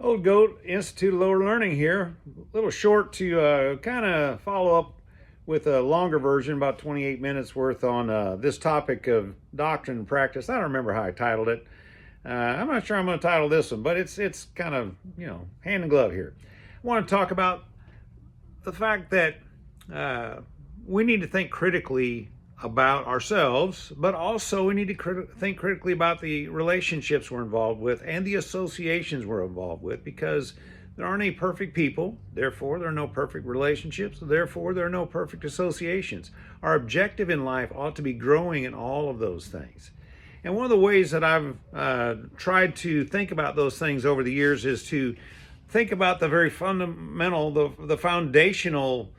Old Goat Institute of Lower Learning here. A little short to kind of follow up with a longer version, about 28 minutes worth on this topic of doctrine and practice. I don't remember how I titled it. I'm not sure I'm going to title this one, but it's kind of, hand in glove here. I want to talk about the fact that we need to think critically about ourselves, but also we need to think critically about the relationships we're involved with and the associations we're involved with, because there aren't any perfect people, therefore there are no perfect relationships, therefore there are no perfect associations. Our objective in life ought to be growing in all of those things. And one of the ways that I've tried to think about those things over the years is to think about the very fundamental, the foundational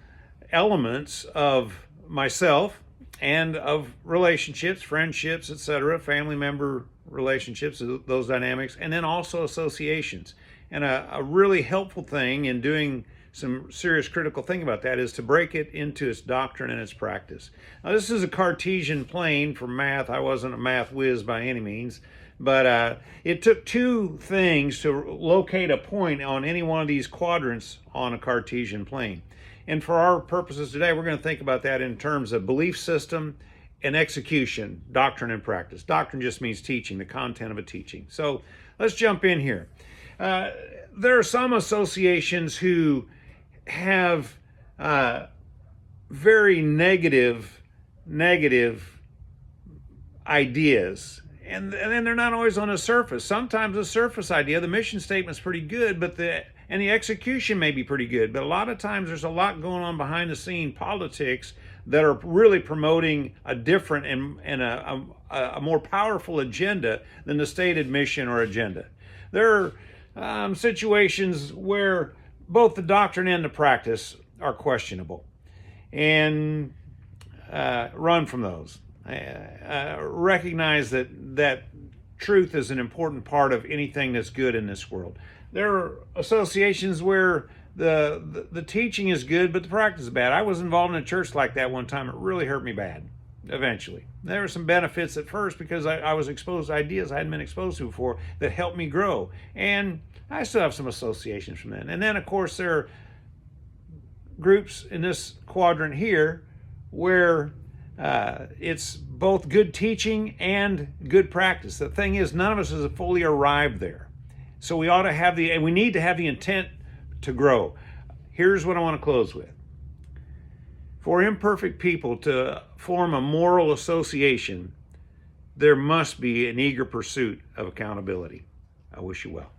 elements of myself and of relationships, friendships, etc., family member relationships, those dynamics, and then also associations. And a really helpful thing in doing some serious critical thinking about that is to break it into its doctrine and its practice. Now, this is a Cartesian plane for math. I wasn't a math whiz by any means, but it took two things to locate a point on any one of these quadrants on a Cartesian plane. And for our purposes today, we're going to think about that in terms of belief system and execution, doctrine and practice. Doctrine just means teaching, the content of a teaching. So let's jump in here. There are some associations who have very negative ideas. And then they're not always on the surface. Sometimes the surface idea, the mission statement's pretty good, but the execution may be pretty good. But a lot of times there's a lot going on behind the scene politics that are really promoting a different and a more powerful agenda than the stated mission or agenda. There are situations where both the doctrine and the practice are questionable, and run from those. Recognize that truth is an important part of anything that's good in this world. There are associations where the teaching is good, but the practice is bad. I was involved in a church like that one time. It really hurt me bad, eventually. There were some benefits at first because I was exposed to ideas I hadn't been exposed to before that helped me grow. And I still have some associations from then. And then, of course, there are groups in this quadrant here where it's both good teaching and good practice. The thing is, none of us has fully arrived there. So we ought to have and we need to have the intent to grow. Here's what I want to close with. For imperfect people to form a moral association, there must be an eager pursuit of accountability. I wish you well.